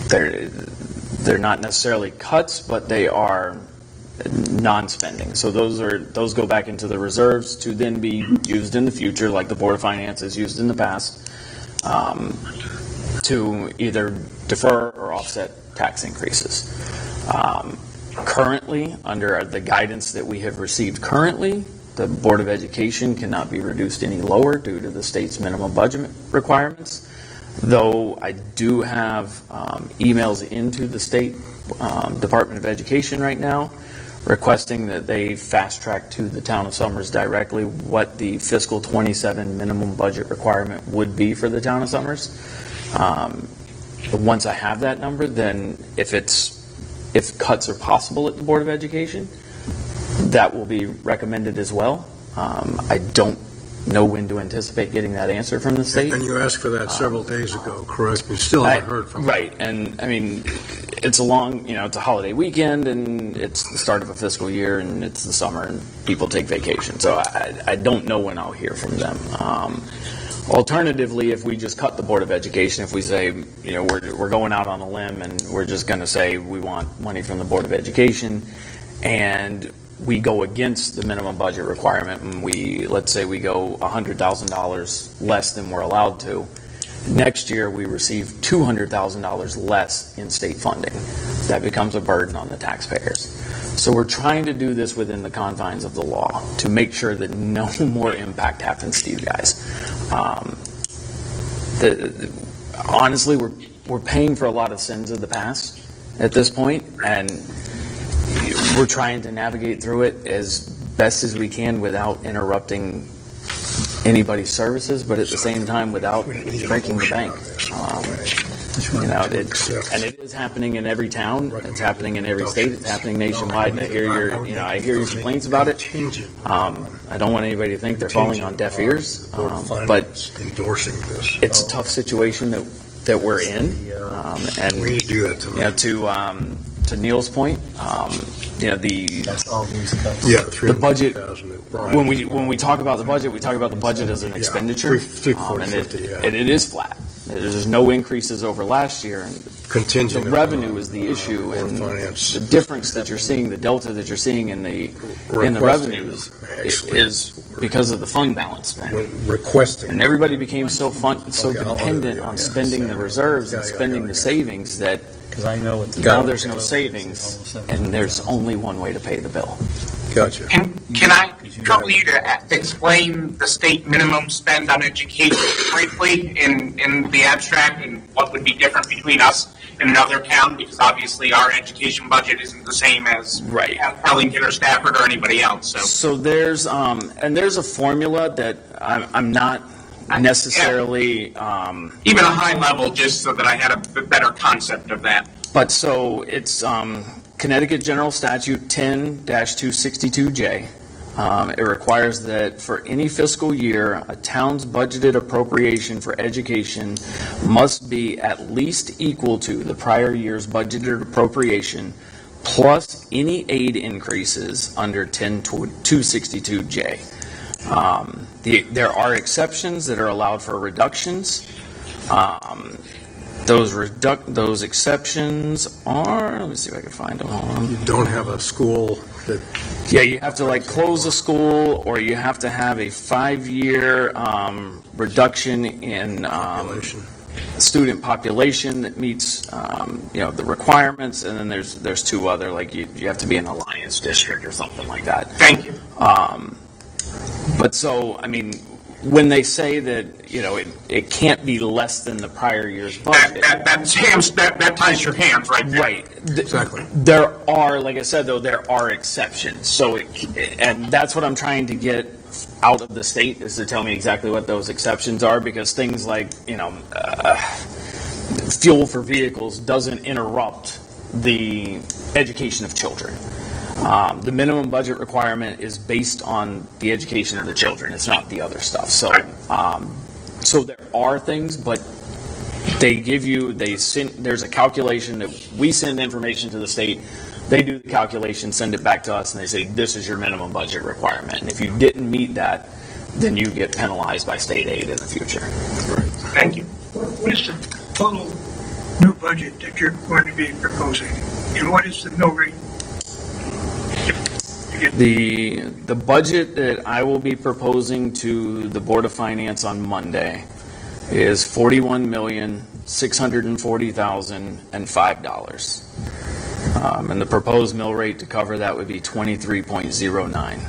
They're not necessarily cuts, but they are non-spending. So those go back into the reserves to then be used in the future, like the Board of Finance has used in the past, to either defer or offset tax increases. Currently, under the guidance that we have received currently, the Board of Education cannot be reduced any lower due to the state's minimum budget requirements, though I do have emails into the state Department of Education right now requesting that they fast track to the town of Summers directly what the fiscal 27 minimum budget requirement would be for the town of Summers. Once I have that number, then if cuts are possible at the Board of Education, that will be recommended as well. I don't know when to anticipate getting that answer from the state. And you asked for that several days ago, correct? You still haven't heard from them. Right, and I mean, it's a long, it's a holiday weekend, and it's the start of a fiscal year, and it's the summer, and people take vacation. So I don't know when I'll hear from them. Alternatively, if we just cut the Board of Education, if we say, we're going out on a limb and we're just going to say we want money from the Board of Education, and we go against the minimum budget requirement, and let's say we go $100,000 less than we're allowed to, next year we receive $200,000 less in state funding. That becomes a burden on the taxpayers. So we're trying to do this within the confines of the law to make sure that no more impact happens to you guys. Honestly, we're paying for a lot of sins of the past at this point, and we're trying to navigate through it as best as we can without interrupting anybody's services, but at the same time without breaking the bank. And it is happening in every town. It's happening in every state. It's happening nationwide. And I hear your complaints about it. I don't want anybody to think they're falling on deaf ears, but it's a tough situation that we're in. And we need to do that tonight. To Neil's point, the budget. When we talk about the budget, we talk about the budget as an expenditure, and it is flat. There's no increases over last year, and the revenue is the issue, and the difference that you're seeing, the delta that you're seeing in the revenues is because of the fund balance spend. And everybody became so dependent on spending the reserves and spending the savings that now there's no savings, and there's only one way to pay the bill. Gotcha. Can I trouble you to explain the state minimum spend on education briefly in the abstract, and what would be different between us and another town? Because obviously our education budget isn't the same as Arlington or Stafford or anybody else. So there's a formula that I'm not necessarily even a high level, just so that I had a better concept of that. But so it's Connecticut General Statute 10-262J. It requires that for any fiscal year, a town's budgeted appropriation for education must be at least equal to the prior year's budgeted appropriation plus any aid increases under 10-262J. There are exceptions that are allowed for reductions. Those exceptions are, let me see if I can find them. Hold on. You don't have a school that... Yeah, you have to close a school, or you have to have a 5-year reduction in student population that meets the requirements, and then there's two other, you have to be an alliance district or something like that. Thank you. But so, I mean, when they say that, it can't be less than the prior year's budget. That ties your hands right there. Right. Exactly. There are, like I said, though, there are exceptions. So, and that's what I'm trying to get out of the state, is to tell me exactly what those exceptions are, because things like, fuel for vehicles doesn't interrupt the education of children. The minimum budget requirement is based on the education of the children. It's not the other stuff. So, so there are things, but They give you, there's a calculation that we send information to the state. They do the calculation, send it back to us, and they say, this is your minimum budget requirement. And if you didn't meet that, then you get penalized by state aid in the future. Thank you. What is the total new budget that you're going to be proposing? And what is the mill rate? The budget that I will be proposing to the Board of Finance on Monday is $41,640,005. And the proposed mill rate to cover that would be 23.09.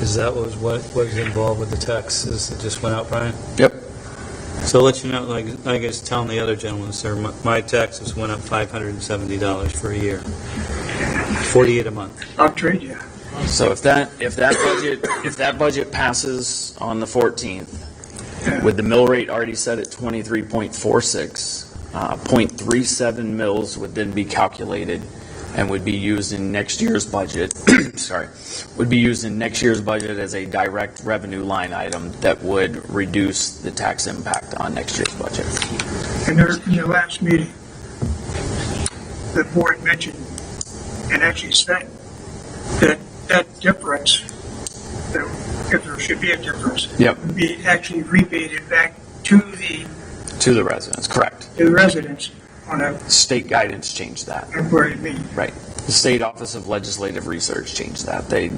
Is that what was involved with the taxes that just went out, Brian? Yep. So I'll let you know, like I was telling the other gentleman, sir, my taxes went up $570 for a year. $48 a month. I'll trade you. So if that budget passes on the 14th, with the mill rate already set at 23.46, 0.37 mills would then be calculated and would be used in next year's budget. Would be used in next year's budget as a direct revenue line item that would reduce the tax impact on next year's budget. In the last meeting, the board mentioned and actually said that difference, that if there should be a difference, Yep. would be actually rebated back to the residents, correct. residents on a State guidance changed that. temporary meeting. Right. The State Office of Legislative Research changed that. They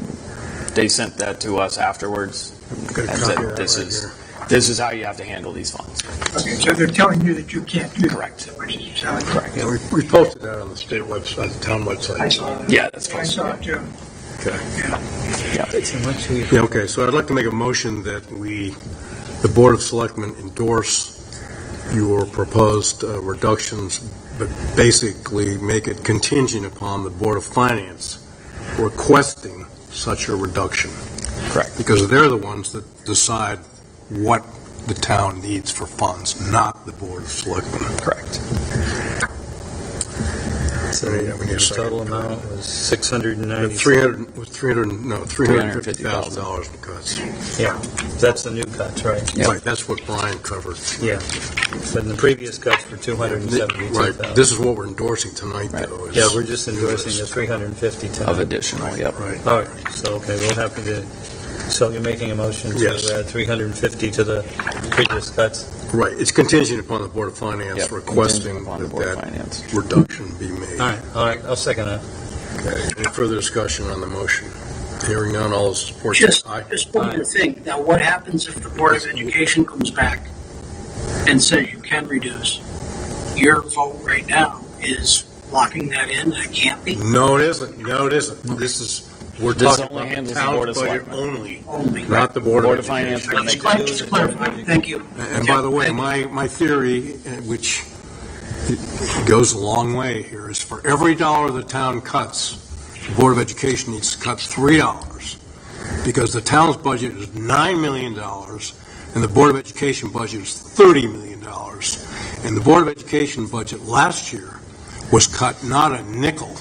sent that to us afterwards Got a and copy said, of that this right is here. this is how you have to handle these funds. Okay, so they're telling you that you can't do that. Correct. Which is sound. Correct. Yeah, we posted that on the state website, the town website. I saw it. Yeah, that's I fine. saw it too. Okay. Yeah. Yeah, okay, so I'd like to make a motion that the Board of Selectmen endorse your proposed reductions, but basically make it contingent upon the Board of Finance requesting such a reduction. Correct. Because they're the ones that decide what the town needs for funds, not the Board of Selectmen. Correct. So Yeah, we need a the second. total amount was $690. $350,000 in cuts. Yeah, that's the new cuts, right? Yep. Right, that's what Brian covered. Yeah. But in the previous cuts for $272,000. Right, this is what we're endorsing tonight, Right. though. is- Yeah, we're just endorsing the $350 tonight. Of additional, yep. Right. All right, so, okay, we'll have to, so you're making a motion to Yes. add 350 to the previous cuts? Right, it's contingent upon the Board of Finance Yep, requesting contingent upon the that Board of that Finance. reduction be made. All right, I'll second that. Okay, any further discussion on the motion? Hearing none, all those in support say Just aye. one more thing. Now, what happens if the Board of Education comes back and says you can reduce? Your vote right now is locking that in. That can't be No, it isn't, This is, we're This talking only about the handles the town's Board of budget Selectmen. only, not the Board Board of of Finance Education. will make Just clarify. Thank you. And by the way, my theory, which goes a long way here, is for every dollar the town cuts, the Board of Education needs to cut $3, because the town's budget is $9 million, and the Board of Education budget is $30 million. And the Board of Education budget last year was cut not a nickel,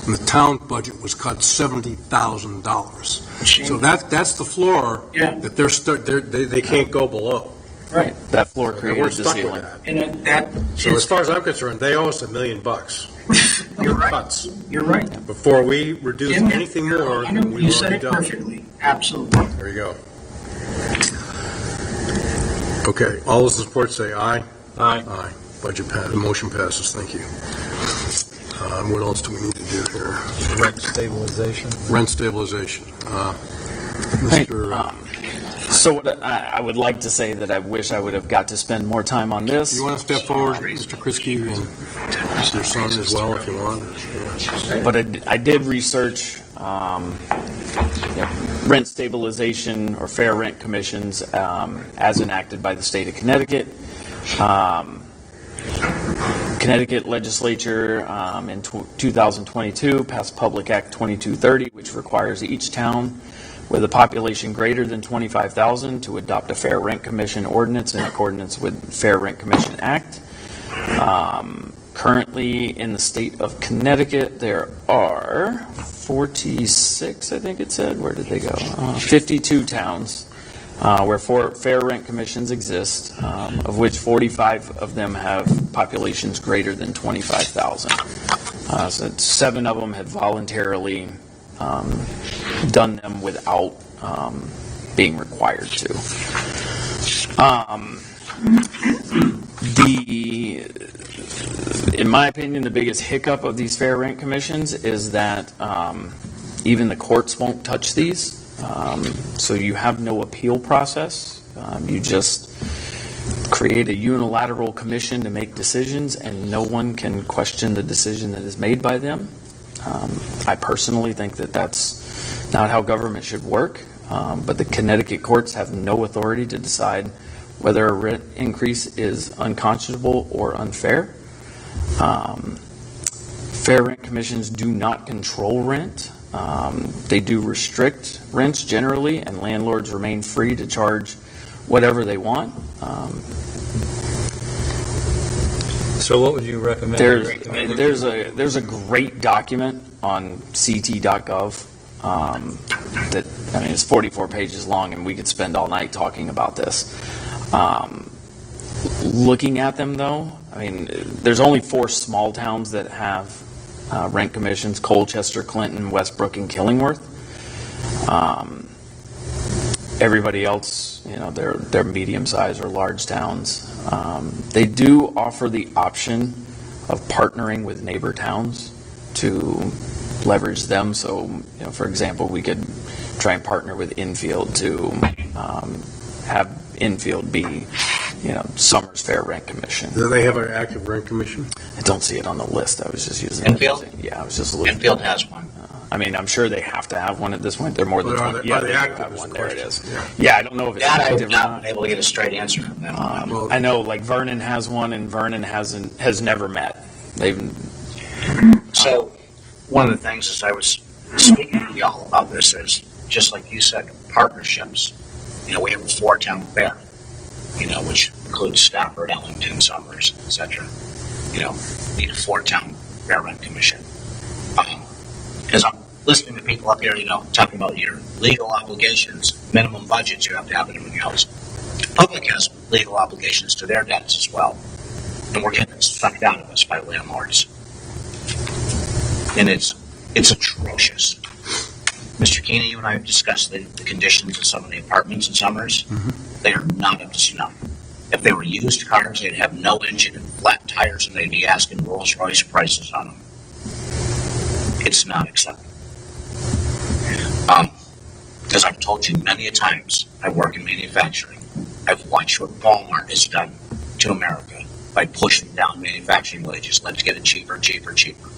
and the town budget was cut $70,000. So that's the floor Yeah. that they can't go below. Right. That floor And created we're the stuck with ceiling. that. And that So as far as I'm concerned, they owe us $1 million. you're right. Cuts. You're right. Before we reduce Jim, anything more, we've you said already it done. perfectly. Absolutely. There you go. Okay, all those in support say aye. Aye. Aye. The motion passes, thank you. What else do we need to do here? Rent stabilization. Rent stabilization. Mr. So what I would like to say that I wish I would have got to spend more time on this. You want to step forward, Mr. Kriske, and your son as well, if you want? But I did research rent stabilization or fair rent commissions as enacted by the state of Connecticut. Connecticut legislature in 2022 passed Public Act 2230, which requires each town with a population greater than 25,000 to adopt a fair rent commission ordinance in accordance with Fair Rent Commission Act. Currently in the state of Connecticut, there are 46, I think it said. Where did they go? 52 towns where fair rent commissions exist, of which 45 of them have populations greater than 25,000. So 7 of them had voluntarily done them without being required to. In my opinion, the biggest hiccup of these fair rent commissions is that even the courts won't touch these. So you have no appeal process. You just create a unilateral commission to make decisions, and no one can question the decision that is made by them. I personally think that that's not how government should work, but the Connecticut courts have no authority to decide whether a rent increase is unconscionable or unfair. Fair rent commissions do not control rent. They do restrict rents generally, and landlords remain free to charge whatever they want. So what would you recommend? There's a great document on ct.gov that, I mean, it's 44 pages long, and we could spend all night talking about this. Looking at them, though, I mean, there's only 4 small towns that have rent commissions: Colchester, Clinton, Westbrook, and Killingworth. Everybody else, they're medium-sized or large towns. They do offer the option of partnering with neighbor towns to leverage them. So, for example, we could try and partner with Infield to have Infield be, Summers Fair Rent Commission. Do they have an active rent commission? I don't see it on the list. I was just using Infield? Yeah, I was just looking. Infield has one. I mean, I'm sure they have to have one at this point. They're more than But 20. are they They active have is one. the There it question. is. Yeah, I don't know if it's That active I've or not not. been able to get a straight answer from them. I know, like Vernon has one, and Vernon has never met. So, one of the things as I was speaking to y'all about this is, just like you said, partnerships. We have a 4-town fair, which includes Stafford, Ellington, Summers, etc. Need a 4-town fair rent commission. As I'm listening to people up here, talking about your legal obligations, minimum budgets you have to have and everything else. The public has legal obligations to their debts as well. And we're getting it sucked out of us by landlords. And it's atrocious. Mr. Keeney, you and I have discussed the conditions of some of the apartments in Summers. Mm-hmm. They are not up to snuff. If they were used cars, they'd have no engine and flat tires, and they'd be asking Rolls-Royce prices on them. It's not acceptable. As I've told you many a times, I work in manufacturing. I've watched what Walmart has done to America by pushing down manufacturing wages. Let's get it cheaper, cheaper, cheaper.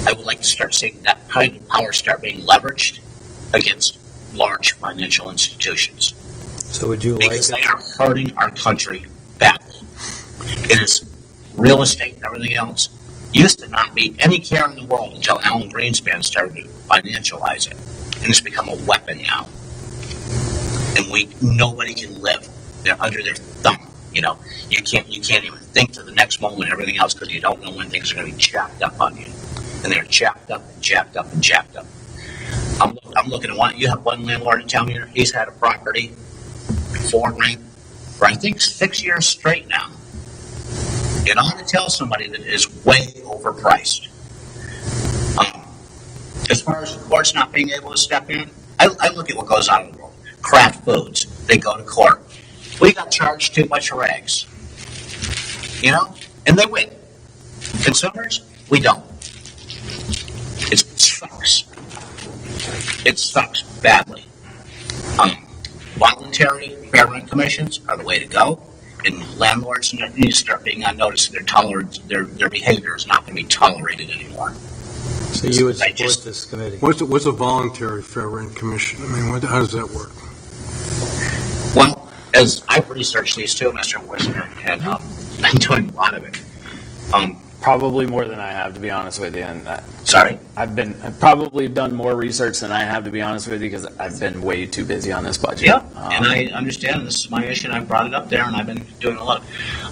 I would like to start seeing that kind of power start being leveraged against large financial institutions. So would you like because they are hurting our country badly. It is real estate and everything else. Used to not be any care in the world until Alan Greenspan started to financialize it. And it's become a weapon now. And nobody can live. They're under their thumb. You can't even think to the next moment and everything else because you don't know when things are going to be jacked up on you. And they're jacked up and jacked up and jacked up. I'm looking at one. You have one landlord in town here. He's had a property for rent for I think 6 years straight now. You don't have to tell somebody that is way overpriced. As far as the courts not being able to step in, I look at what goes on in the world. Kraft Foods, they go to court. We got charged too much for eggs. And they win. Consumers, we don't. It sucks. It sucks badly. Voluntary fair rent commissions are the way to go. And landlords need to start being on notice that their behavior is not going to be tolerated anymore. So you would support this committee? What's a voluntary fair rent commission? I mean, how does that work? Well, as I've researched these too, Mr. Wisner, and I'm doing a lot of it. Probably more than I have, to be honest with you. And Sorry? I've probably done more research than I have, to be honest with you, because I've been way too busy on this budget. Yeah, and I understand this is my issue, and I brought it up there, and I've been doing a lot.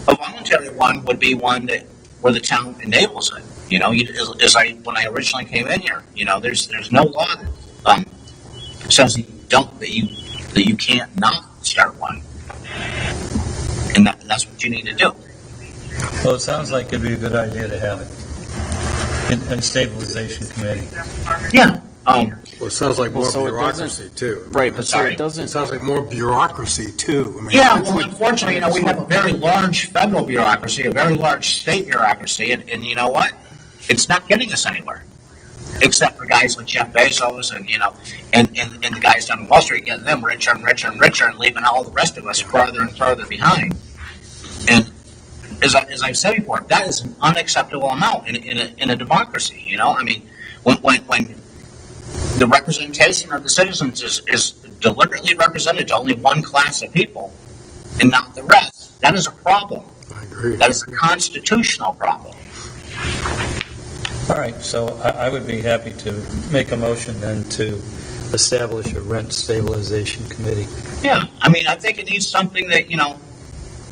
A voluntary one would be one where the town enables it. When I originally came in here, there's no law that says that you can't not start one. And that's what you need to do. Well, it sounds like it'd be a good idea to have it in stabilization committee. Yeah. Well, it sounds like more so it bureaucracy too. Right, but so Sorry? it It doesn't, sounds like more bureaucracy too. I mean, Yeah, well, unfortunately, we have a very large federal bureaucracy, a very large state bureaucracy, and you know what? It's not getting us anywhere. Except for guys like Jeff Bezos and, and the guys down on Wall Street, getting them richer and richer and richer and leaving all the rest of us further and further behind. And as I've said before, that is an unacceptable amount in a democracy, I mean, when the representation of the citizens is deliberately represented to only one class of people and not the rest, that is a problem. I agree. That is a constitutional problem. All right, so I would be happy to make a motion then to establish a rent stabilization committee. Yeah, I mean, I think it needs something that,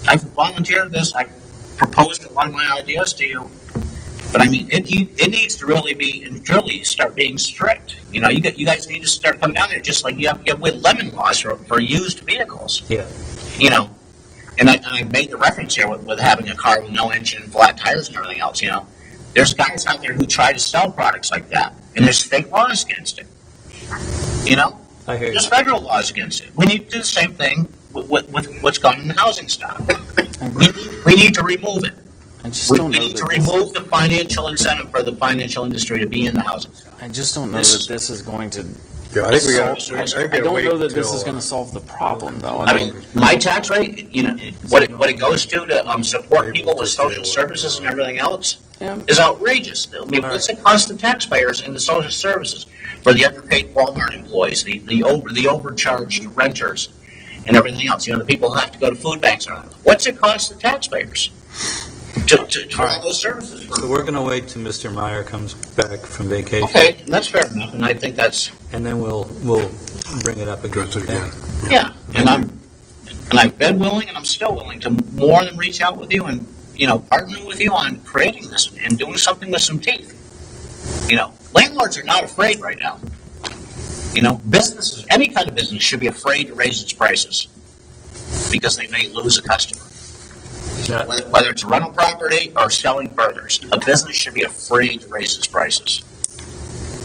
I've volunteered this, I proposed a lot of my ideas to you, but I mean, it needs to really start being strict. You guys need to start coming down there, just like you have with lemon laws for used vehicles. Yeah. And I made the reference here with having a car with no engine, flat tires and everything else, There's guys out there who try to sell products like that, and there's state laws against it. I hear you. There's federal laws against it. We need to do the same thing with what's going on in the housing stock. We need to remove it. I just We don't know need to that remove the financial incentive for the financial industry to be in the housing stock. I just don't know that this is going to Yeah, I think we got. I don't know that this is going to solve the problem, though. I mean, my tax rate, what it goes to support people with social services and everything else Yeah. is outrageous. I mean, what's it cost the taxpayers in the social services for the underpaid Walmart employees, the overcharged renters, and everything else? The people who have to go to food banks. What's it cost the taxpayers to all those services? So we're going to wait till Mr. Meyer comes back from vacation. Okay, that's fair enough, and I think that's And then we'll bring it up again. Address it again. yeah. And I've been willing, and I'm still willing to more than reach out with you and partner with you on creating this and doing something with some teeth. Landlords are not afraid right now. Businesses, any kind of business, should be afraid to raise its prices because they may lose a customer. Yeah. Whether it's a rental property or selling burgers, a business should be afraid to raise its prices.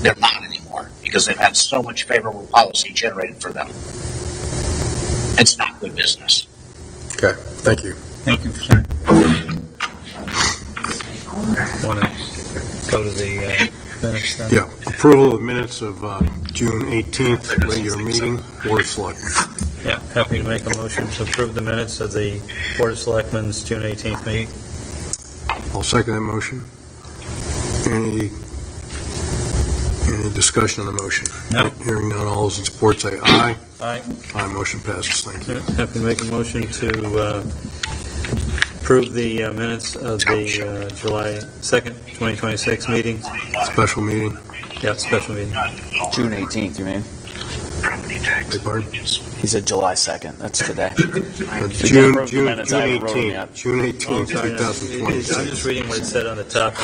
They're not anymore because they've had so much favorable policy generated for them. It's not good business. Okay, thank you. Thank you, sir. Want to go to the minutes then? Yeah, approval of minutes of June 18th, regular meeting, Board of Selectmen. Yeah, happy to make a motion to approve the minutes of the Board of Selectmen's June 18th meeting. I'll second that motion. Any discussion on the motion? No. Hearing none, all those in support say aye. Aye. Aye, motion passes, thank you. Happy to make a motion to approve the minutes of the July 2nd, 2026 meeting. Special meeting, Yeah, special meeting. June 18th, you mean? beg pardon? He said July 2nd. That's today. June approve the minutes. I haven't wrote them 18th, yet. June 18th, Sorry, no. I'm 2026. just reading what it said on the top. I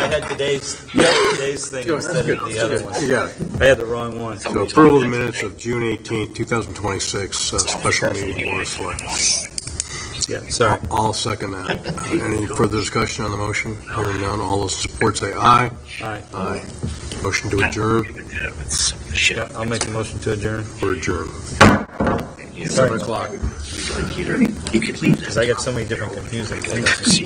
had today's thing instead of the other one. You got it. I had the wrong one. So approval of the minutes of June 18th, 2026, special meeting, Board of Selectmen. Yeah, sorry. I'll second that. Any further discussion on the motion? Hearing none, all those in support say aye. Aye. Aye. Motion to adjourn, Yeah, I'll make a motion to adjourn. or adjourn. Sorry. 7 o'clock. Because I got so many different confusing things.